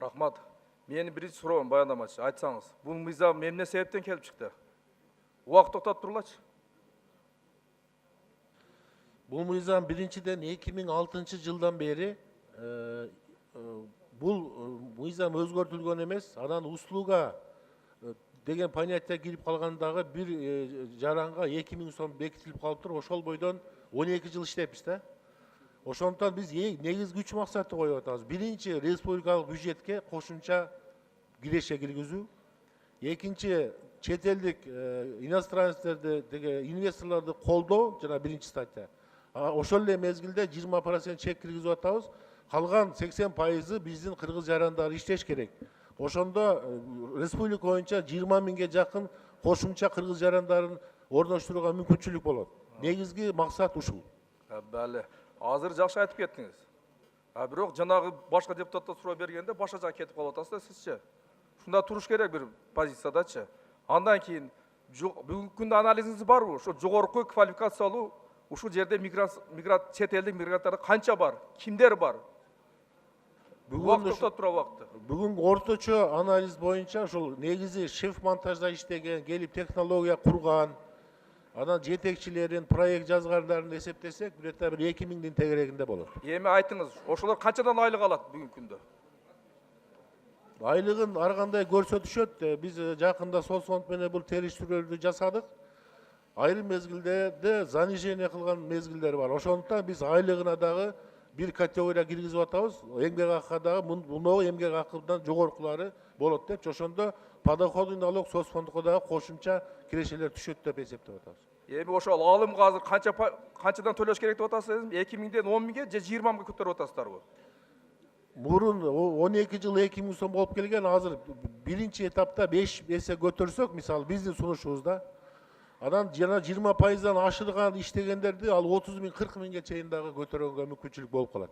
Рахмат. Менің бірінші сұрауым баяндамашы. Айтсаңыз, бұл мыйзам эмне себептен келіп шықты? Уақыт тоқтап тұрылачы. Бұл мыйзам биринчиден 2006 жылдан бери бұл мыйзам өзгөртүлгөн эмес, анан услуга деген понятие кирип калгандагы бир жаранга 2000 сом бекитилип калыптыр. Ошол бойдон 12 жыл иштеппиз да. Ошондон биз негизги 3 максатты коюп атабыз. Биринчи, республикалык бюджетке кошумча киреше киргизүү. Экинчи, чет элдик иностранецтерди, инвесторлорду колдоо, жана биринчи статья. Ошол эле мезгилде 20% чек киргизип атабыз. Калган 80% биздин кыргыз жарандары иштеш керек. Ошондо республика боюнча 20 миңге жакын кошумча кыргыз жарандарын орноштурууга мүмкүнчүлүк болот. Негизги максат ушул. Бәлі. Азыр жакшы айтып кеттіңіз. Бирок жанагы башка депутаттар суроо бергенде башка жака кетип калып атасыз да сизчи. Шунда туруш керек бир позициядачы. Андан кийин бүгүнкү күндө анализиңиз барбы? Ошо жогорку квалификациялуу ушул жерде мигрант чет элдик мигранттар канча бар? Кимдер бар? Бүгүн токтоп тура убакытты. Бүгүн орточо анализ боюнча ушул негизи шеф монтажда иштеген, келип технология курган, анан жетекчилерин, проект жазгандарын эсептесек, бир 2000-дин тегерегинде болот. Эми айтыңыз, ошолор канчадан айлык алат бүгүнкү күндө? Айлыгын ар кандай көрсөтүшөт. Биз жакында Соц фонд менен бул териштирүүлөрдү жасадык. Айрым мезгилдерде занижение кылган мезгилдер бар. Ошондуктан биз айлыгына дагы bir kategoriya girgizip atабыз. Эмгек акы дагы муну эмгек акыдан жогоркулары болот деп, ошондо подоходный налог соц фондуна дагы кошумча кирешелер түшөт деп эсептеп атабыз. Эми ошол алымга азыр канчадан төлөш керек деп атасыз? 2000ден 10 миңге же 20 миңге көтөрүп атасыздарбы? Мурун 12 жыл 2000 сом болуп келген, азыр биринчи этапта 5 эсе көтөрсөк, мисалы биздин сунушубузда, анан жана 20%дан ашырган иштегендерди ал 30 миң 40 миңге чейин дагы көтөргөнгө мүмкүнчүлүк болуп калат.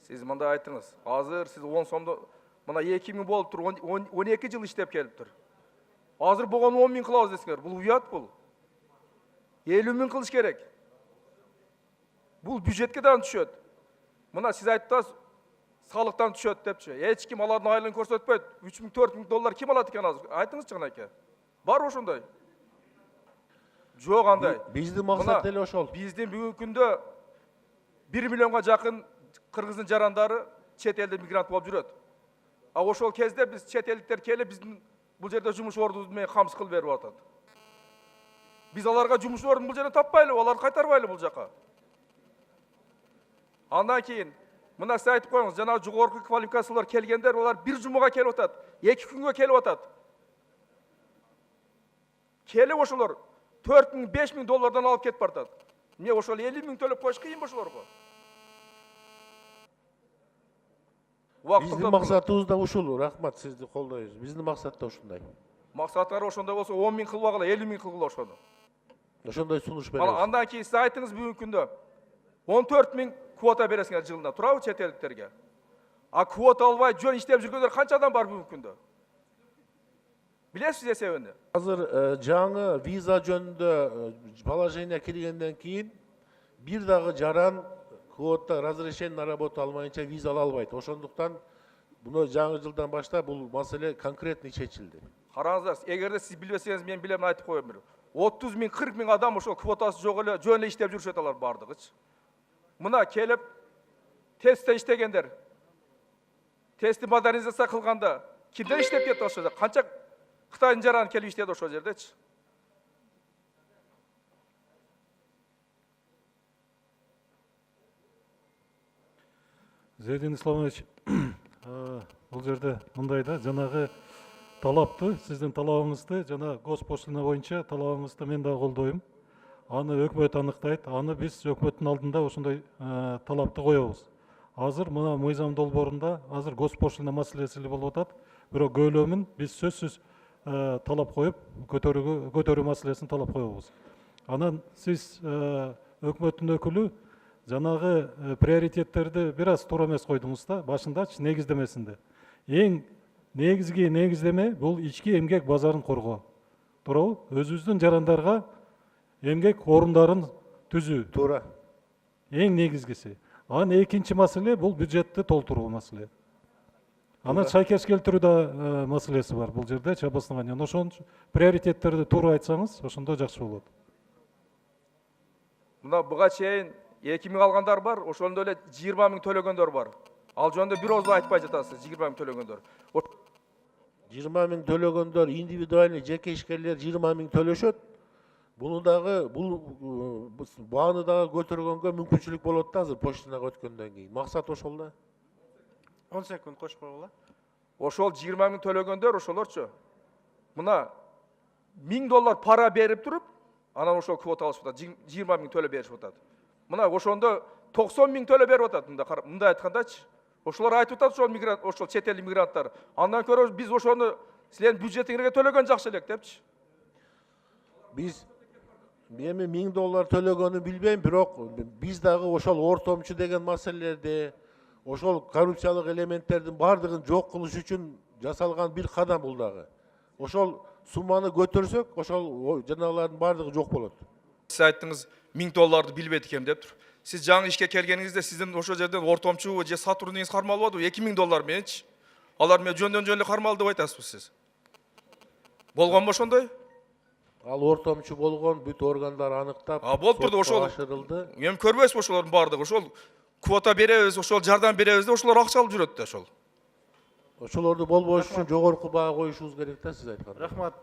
Сиз мындай айттыңыз. Азыр сиз 10 сомдо мына 2000 болуп тур, 12 жыл иштеп келиптир. Азыр болгон 10 миң кылабыз десеңер, бул уят бул. 50 миң кылыш керек. Бул бюджетке дагы түшөт. Мына сиз айттыңыз, салыктан түшөт депчи. Эч ким алардын айлыгын көрсөтпөйт. 3 миң 4 миң доллар ким алат экен азыр? Айтыңызчы жанаке. Бар ошондой? Жоқ андай. Биздин максат деле ошол. Биздин бүгүнкү күндө 1 миллионго жакын кыргыздын жарандары чет элде мигрант болуп жүрөт. А ошол кезде биз чет элдиктер келип биздин бул жерде жумуш ордубуз менен камсыз кылып берип атат. Биз аларга жумуш ордун бул жерден таппайлы, аларды кайтарбайлы бул жака. Андан кийин мына сиз айтып коюңуз, жана жогорку квалификациялар келгендер, алар бир жумага келип атат, 2 күнгө келип атат. Келип ошолор 4 миң, 5 миң доллардан алып кетип бартат. Эмне ошол 50 миң төлөп коюш кыйын ошолорго? Биздин максатыбыз да ушул. Рахмат, сизди колдойбуз. Биздин максат да ушундай. Максаттар ошондой болсо 10 миң кылбагыла, 50 миң кылгыла ошону. Ошондой сунуш беребиз. Андан кийин сиз айтыңыз бүгүнкү күндө 14 миң квота бересиңер жылына, туурабы чет элдиктерге? А квота албай жөн иштеп жүргөндөр канча адам бар бүгүнкү күндө? Билесиз эсебини? Азыр жаңы виза жөнүндө положение киргенден кийин бир дагы жаран квота разрешение на работу алмайынча виза ала албайт. Ошондуктан муну жаңы жылдан баштап бул маселе конкретный чечилди. Караңыздар, эгерде сиз билбесеңиз мен билем, айтып коем. 30 миң 40 миң адам ошол квотасы жок эле жөн эле иштеп жүрүшөт алар бардыгычы. Мына келип тестте иштегендер. Тестти модернизация кылганда кимдер иштеп кетти ошол жерде? Канча Кытайдын жараны келип иштеди ошол жердечи? Зейдин Исламович, бул жерде мындай да, жанагы талапты, сиздин талабыңызды, жана госпошлина боюнча талабыңызды мен да колдойм. Аны өкмөт аныктайт, аны биз өкмөттүн алдында ошондой талапты коебуз. Азыр мына мыйзам долбоорунда азыр госпошлина маселеси болуп атат, бирок көйлөмүн биз сөзсүз талап коюп, көтөрүү маселесин талап коебуз. Анан сиз өкмөттүн өкүлү жанагы приоритеттерди бир аз туура эмес койдуңуз да, башындачы негиздемесинде. Эң негизги негиздеме бул ички эмгек базарын коргоо. Туурабы? Өзүбүздүн жарандарга эмгек орундарын түзүү. Туура. Эң негизгиси. Анан экинчи маселе бул бюджетти толтуруу маселе. Анан шайкеш келтирүү да маселеси бар бул жерде областный. Ошон приоритеттерди туура айтсаңыз, ошондо жакшы болот. Мына буга чейин 2 миң алгандар бар, ошондо эле 20 миң төлөгөндөр бар. Ал жөнүндө бир ооз да айтпай жатасыз, 20 миң төлөгөндөр. 20 миң төлөгөндөр, индивидуальный жеке ишкерлер 20 миң төлөшөт. Буну дагы бул бааны дагы көтөргөнгө мүмкүнчүлүк болот да азыр почтага өткөндөн кийин. Максат ошол да. 10 секунд кошуп койгула. Ошол 20 миң төлөгөндөр ошолорчу. Мына $1000 пара берип туруп, анан ошол квота алышып атат, 20 миң төлөп беришип атат. Мына ошондо 90 миң төлөп берип атат, мындай айткандачы. Ошолор айтып атат, ошол мигрант, ошол чет эл мигранттар. Андан көрө биз ошону силердин бюджетиңерге төлөгөн жакшы элек депчи. Биз эми $1000 төлөгөнүн билбейм, бирок биз дагы ошол ортомчу деген маселелерди, ошол коррупциялык элементтердин бардыгын жок кылыш үчүн жасалган бир кадам бул дагы. Ошол сумманы көтөрсөк, ошол жанагылардын бардыгы жок болот. Сиз айттыңыз $1000 билбейт экен деп тур. Сиз жаңы ишке келгениңизде сиздин ошол жерден ортомчу же сотруднигиңиз кармалбадыбы? $2000 мененчи. Алар мен жөндөн жөн эле кармалды деп айтасызбы сиз? Болгонбу ошондой? Ал ортомчу болгон, бүт органдар аныктап, болуп турду ошол. ашырылды. Эми көрбөйсүзбү ошолордун бардыгы? Ошол квота беребиз, ошол жардам беребиз деп ошолор акча алып жүрөт да ошол. Ошолорду болбош үчүн жогорку баа коюшубуз керек да, сиз айткан. Рахмат.